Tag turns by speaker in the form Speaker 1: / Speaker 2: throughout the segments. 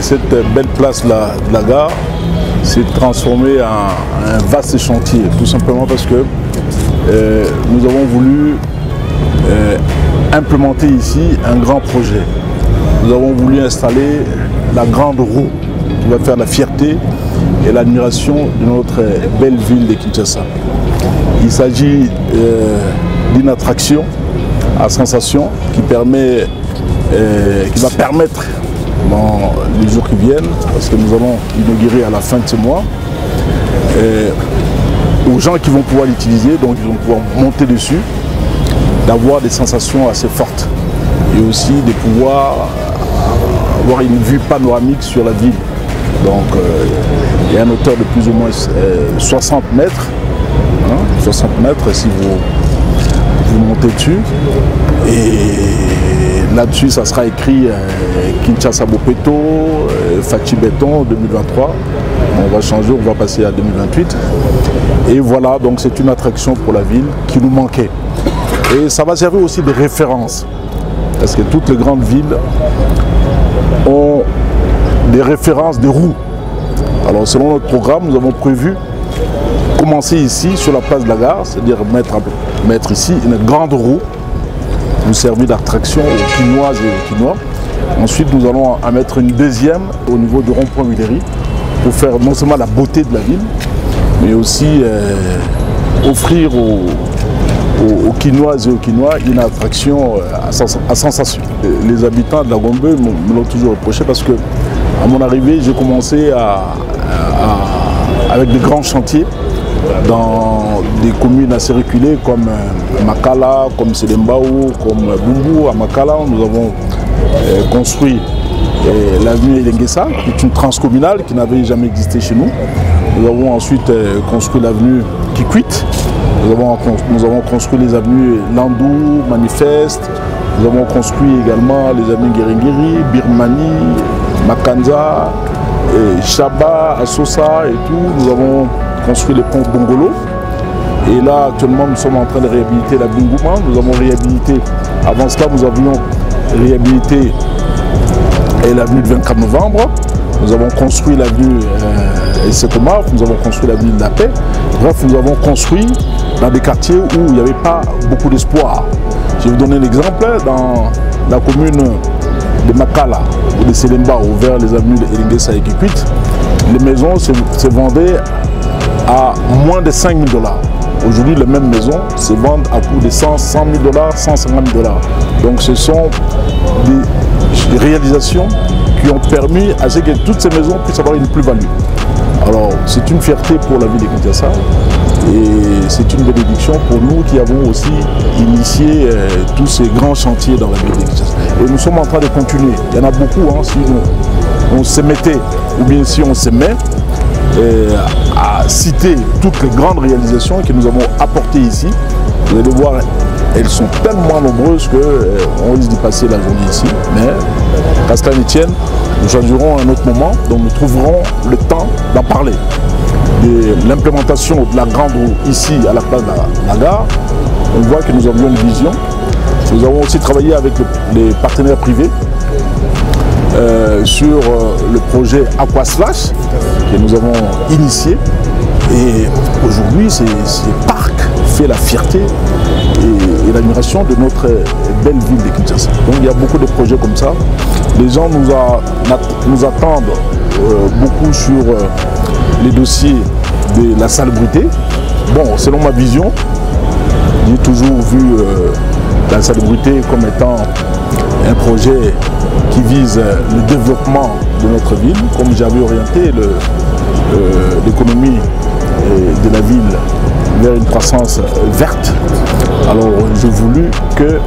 Speaker 1: cette belle place de la gare s'est transformée en un vaste chantier, tout simplement parce que nous avons voulu implémenter ici un grand projet. Nous avons voulu installer la grande roue qui va faire la fierté et l'admiration de notre belle ville de Kinshasa. Il s'agit d'une attraction à sensation qui va permettre dans les jours qui viennent, parce que nous allons inaugurer à la fin de ce mois, aux gens qui vont pouvoir l'utiliser, donc ils vont pouvoir monter dessus, d'avoir des sensations assez fortes et aussi de pouvoir avoir une vue panoramique sur la ville. Donc il y a une hauteur de plus ou moins 60 mètres, 60 mètres si vous montez dessus, et là-dessus ça sera écrit Kinshasa Bopeto, Fachi Béton 2023. On va changer, on va passer à 2028. Et voilà, donc c'est une attraction pour la ville qui nous manquait. Et ça va servir aussi de référence, parce que toutes les grandes villes ont des références de roues. Alors selon notre programme, nous avons prévu commencer ici sur la place de la gare, c'est-à-dire mettre ici une grande roue pour servir d'attraction aux Quinoises et aux Quinois. Ensuite, nous allons en mettre une deuxième au niveau du rond-point Villery pour faire non seulement la beauté de la ville, mais aussi offrir aux Quinoises et aux Quinois une attraction à sensation. Les habitants de la Gombe me l'ont toujours reproché parce que à mon arrivée, j'ai commencé avec de grands chantiers dans des communes assez reculées comme Makala, comme Selembao, comme Bumbu. À Makala, nous avons construit l'avenue Elengesa, qui est une transcommunale qui n'avait jamais existé chez nous. Nous avons ensuite construit l'avenue Kikwit. Nous avons construit les avenues Landou, Manifeste. Nous avons construit également les avenues Guéringiri, Birmanie, Makanza, Chaba, Assosa et tout. Nous avons construit le pont Bongolo. Et là, actuellement, nous sommes en train de réhabiliter la Bungouma. Nous avons réhabilité, avant cela, nous avions réhabilité l'avenue du 24 novembre. Nous avons construit l'avenue Sekoma, nous avons construit l'avenue de la Paix. Bref, nous avons construit dans des quartiers où il n'y avait pas beaucoup d'espoir. Je vais vous donner un exemple. Dans la commune de Makala ou de Selembao, vers les avenues de Elengesa et Kikwit, les maisons se vendaient à moins de 5 000 $. Aujourd'hui, les mêmes maisons se vendent à coût de 100 000 $, 150 000 $. Donc ce sont des réalisations qui ont permis à ce que toutes ces maisons puissent avoir une plus-value. Alors c'est une fierté pour la ville de Kinshasa et c'est une bénédiction pour nous qui avons aussi initié tous ces grands chantiers dans la ville de Kinshasa. Et nous sommes en train de continuer. Il y en a beaucoup, hein, si on se mettait, ou bien si on se met à citer toutes les grandes réalisations que nous avons apportées ici. Vous allez voir, elles sont tellement nombreuses qu'on risque d'y passer la journée ici. Mais qu'à cela ne tienne, nous choisirons un autre moment dont nous trouverons le temps d'en parler. De l'implémentation de la grande roue ici à la place de la gare, on voit que nous avions une vision. Nous avons aussi travaillé avec les partenaires privés sur le projet Aquaslash que nous avons initié. Et aujourd'hui, ce parc fait la fierté et l'admiration de notre belle ville de Kinshasa. Donc il y a beaucoup de projets comme ça. Les gens nous attendent beaucoup sur les dossiers de la salubrité. Bon, selon ma vision, j'ai toujours vu la salubrité comme étant un projet qui vise le développement de notre ville, comme j'avais orienté l'économie de la ville vers une croissance verte. Alors j'ai voulu que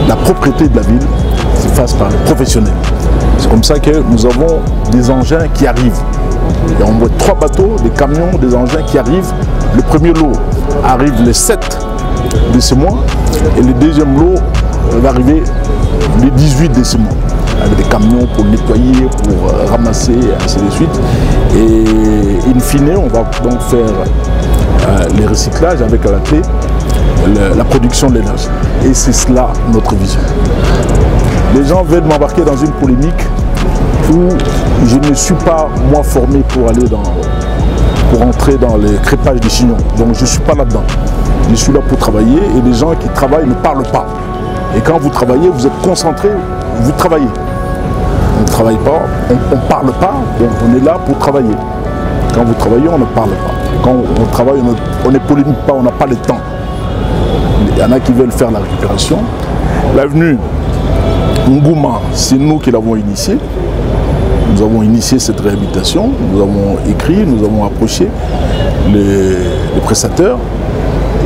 Speaker 1: la propriété de la ville se fasse par les professionnels. C'est comme ça que nous avons des engins qui arrivent. Et on voit 3 bateaux, des camions, des engins qui arrivent. Le premier lot arrive le 7 de ce mois et le deuxième lot va arriver le 18 de ce mois, avec des camions pour nettoyer, pour ramasser, et ainsi de suite. Et in fine, on va donc faire les recyclages avec à la clé la production de l'énergie. Et c'est cela notre vision. Les gens veulent m'embarquer dans une polémique où je ne suis pas moi formé pour aller pour entrer dans les crépages des chignons. Donc je ne suis pas là-dedans. Je suis là pour travailler et les gens qui travaillent ne parlent pas. Et quand vous travaillez, vous êtes concentré, vous travaillez. On ne travaille pas, on ne parle pas, donc on est là pour travailler. Quand vous travaillez, on ne parle pas. Quand on travaille, on ne polémique pas, on n'a pas le temps. Il y en a qui veulent faire la récupération. L'avenue Ngouma, c'est nous qui l'avons initiée. Nous avons initié cette réhabilitation, nous avons écrit, nous avons approché les prestataires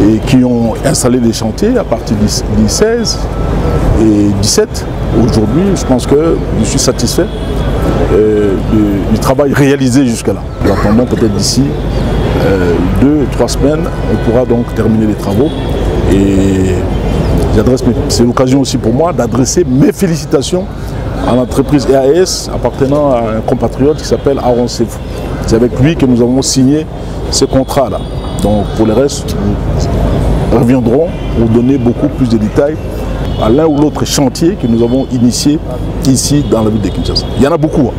Speaker 1: et qui ont installé les chantiers à partir du 16 et 17. Aujourd'hui, je pense que je suis satisfait du travail réalisé jusqu'à là. Nous attendons peut-être d'ici 2-3 semaines, on pourra donc terminer les travaux. Et c'est l'occasion aussi pour moi d'adresser mes félicitations à l'entreprise EAS appartenant à un compatriote qui s'appelle Aaron Sefou. C'est avec lui que nous avons signé ce contrat-là. Donc pour le reste, nous reviendrons pour donner beaucoup plus de détails à l'un ou l'autre chantier que nous avons initié ici dans la ville de Kinshasa. Il y en a beaucoup.